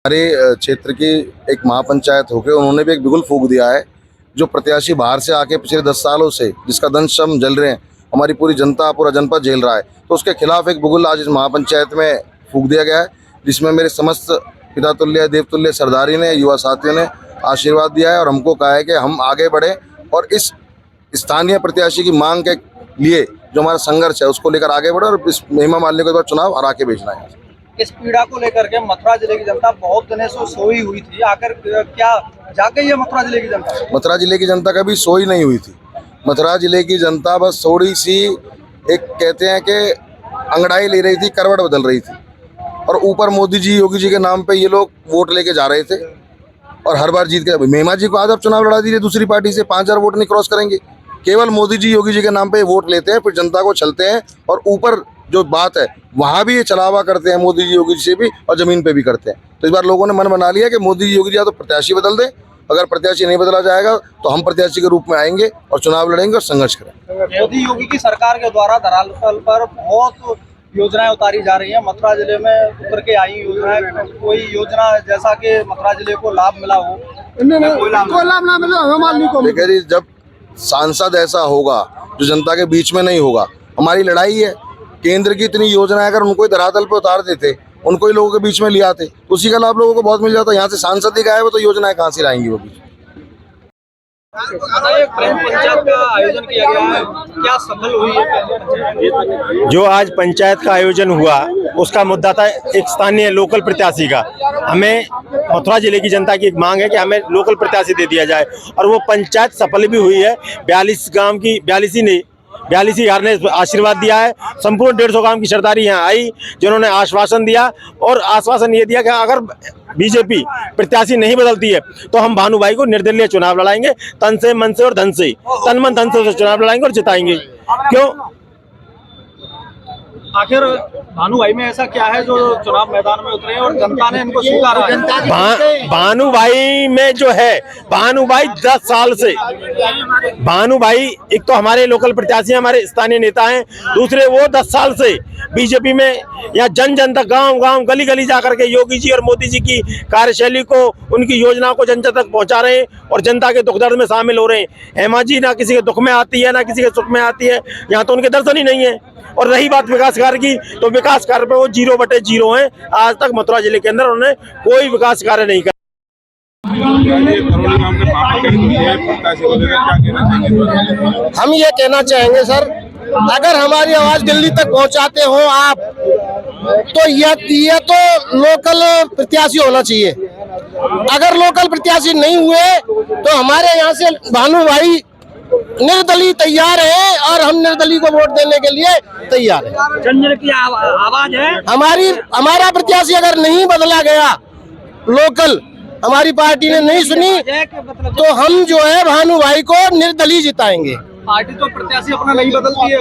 हमारे क्षेत्र की एक महापंचायत होकर उन्होंने भी एक बिगुल फूंक दिया है। जो प्रत्याशी बाहर से आके पिछले 10 सालों से जिसका दंश हम जल रहे हैं, हमारी पूरी जनता पूरा जनपद झेल रहा है, तो उसके खिलाफ एक बिगुल आज इस महापंचायत में फूंक दिया गया है, जिसमें मेरे समस्त पितातुल्य देवतुल्य सरदारी ने, युवा साथियों ने आशीर्वाद दिया है और हमको कहा है कि हम आगे बढ़ें और इस स्थानीय प्रत्याशी की मांग के लिए जो हमारा संघर्ष है उसको लेकर आगे बढ़े और इस हेमा मालिनी को चुनाव हरा के भेजना है। इस पीड़ा को लेकर के मथुरा जिले की जनता बहुत दिनों से सोई हुई थी। आकर क्या जाग गई है मथुरा जिले की जनता? मथुरा जिले की जनता कभी सोई नहीं हुई थी। मथुरा जिले की जनता बस थोड़ी सी एक कहते हैं कि अंगड़ाई ले रही थी, करवट बदल रही थी। और ऊपर मोदी जी, योगी जी के नाम पे ये लोग वोट लेके जा रहे थे और हर बार जीत के हेमा जी को आज आप चुनाव लड़ा दीजिए दूसरी पार्टी से, 5000 वोट नहीं क्रॉस करेंगे। केवल मोदी जी, योगी जी के नाम पे वोट लेते हैं, फिर जनता को छलते हैं और ऊपर जो बात है वहाँ भी ये चलावा करते हैं मोदी जी, योगी जी से भी और जमीन पे भी करते हैं। तो इस बार लोगों ने मन बना लिया कि मोदी जी, योगी जी या तो प्रत्याशी बदल दें, अगर प्रत्याशी नहीं बदला जाएगा तो हम प्रत्याशी के रूप में आएंगे और चुनाव लड़ेंगे और संघर्ष करेंगे। मोदी योगी की सरकार के द्वारा धरातल पर बहुत योजनाएं उतारी जा रही हैं। मथुरा जिले में उतर के आई योजनाएं, कोई योजना जैसा कि मथुरा जिले को लाभ मिला हो? कोई लाभ ना मिला। देखिए जी, जब सांसद ऐसा होगा जो जनता के बीच में नहीं होगा, हमारी लड़ाई है। केंद्र की इतनी योजना अगर उनको ही धरातल पे उतार देते, उनको ही लोगों के बीच में ले आते, तो उसी का लाभ लोगों को बहुत मिल जाता। यहाँ से सांसद ही गायब है तो योजनाएं कहाँ से लाएंगी वो बीच? ग्राम पंचायत का आयोजन किया गया है, क्या सफल हुई है? जो आज पंचायत का आयोजन हुआ उसका मुद्दा था एक स्थानीय लोकल प्रत्याशी का। हमें मथुरा जिले की जनता की एक मांग है कि हमें लोकल प्रत्याशी दे दिया जाए और वो पंचायत सफल भी हुई है। 42,000 ने आशीर्वाद दिया है। संपूर्ण 150 गांव की सरदारी यहाँ आई जिन्होंने आश्वासन दिया और आश्वासन ये दिया कि अगर बीजेपी प्रत्याशी नहीं बदलती है तो हम भानु भाई को निर्दलीय चुनाव लड़ाएंगे, तन से मन से और धन से, तन मन धन से चुनाव लड़ाएंगे और जिताएंगे। क्यों? आखिर भानु भाई में ऐसा क्या है जो चुनाव मैदान में उतरे और जनता ने इनको स्वीकारा है? भानु भाई में जो है, भानु भाई 10 साल से, भानु भाई एक तो हमारे लोकल प्रत्याशी, हमारे स्थानीय नेता हैं, दूसरे वो 10 साल से बीजेपी में या जन जन तक, गांव गांव, गली गली जाकर के योगी जी और मोदी जी की कार्यशैली को, उनकी योजनाओं को जनता तक पहुंचा रहे हैं और जनता के दुख दर्द में शामिल हो रहे हैं। हेमा जी ना किसी के दुख में आती है ना किसी के सुख में आती है, यहाँ तो उनके दर्शन ही नहीं है। और रही बात विकास कार्य की, तो विकास कार्य पे वो 0/0 हैं। आज तक मथुरा जिले के अंदर उन्होंने कोई विकास कार्य नहीं किया। हम ये कहना चाहेंगे सर, अगर हमारी आवाज दिल्ली तक पहुंचाते हो आप, तो ये तो लोकल प्रत्याशी होना चाहिए। अगर लोकल प्रत्याशी नहीं हुए तो हमारे यहाँ से भानु भाई निर्दलीय तैयार है और हम निर्दलीय को वोट देने के लिए तैयार है। जन की आवाज है हमारा प्रत्याशी अगर नहीं बदला गया, लोकल हमारी पार्टी ने नहीं सुनी, तो हम जो है भानु भाई को निर्दलीय जिताएंगे। पार्टी तो प्रत्याशी अपना नहीं बदलती है।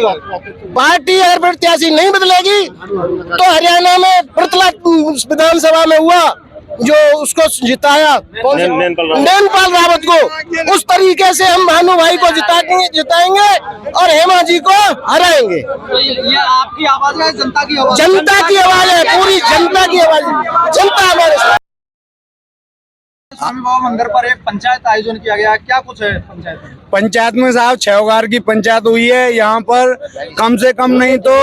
पार्टी अगर प्रत्याशी नहीं बदलेगी तो हरियाणा में प्रतला विधानसभा में हुआ जो उसको जिताया नैनपाल रावत को, उस तरीके से हम भानु भाई को जिताएंगे और हेमा जी को हराएंगे। ये आपकी आवाज है, जनता की आवाज? जनता की आवाज है, पूरी जनता की आवाज है। जनता हमारे साथ। स्वामी बाबा मंदिर पर एक पंचायत आयोजन किया गया, क्या कुछ है पंचायत में? पंचायत में साहब 6 की पंचायत हुई है। यहाँ पर कम से कम नहीं तो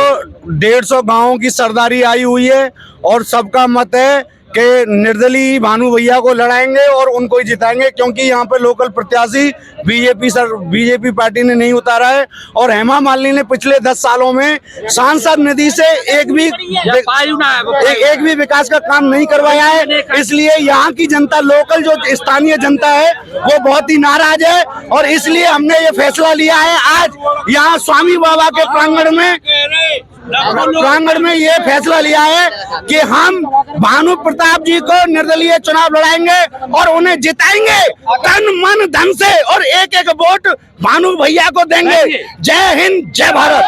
150 गाँवों की सरदारी आई हुई है और सबका मत है कि निर्दलीय भानु भैया को लड़ाएंगे और उनको ही जिताएंगे, क्योंकि यहाँ पे लोकल प्रत्याशी बीजेपी पार्टी ने नहीं उतारा है। और हेमा मालिनी ने पिछले 10 सालों में सांसद निधि से एक भी विकास का काम नहीं करवाया है। इसलिए यहाँ की जनता, लोकल जो स्थानीय जनता है, वो बहुत ही नाराज है और इसलिए हमने ये फैसला लिया है आज यहाँ स्वामी बाबा के प्रांगण में ये फैसला लिया है कि हम भानु प्रताप जी को निर्दलीय चुनाव लड़ाएंगे और उन्हें जिताएंगे तन मन धन से और एक एक वोट भानु भैया को देंगे। जय हिंद, जय भारत।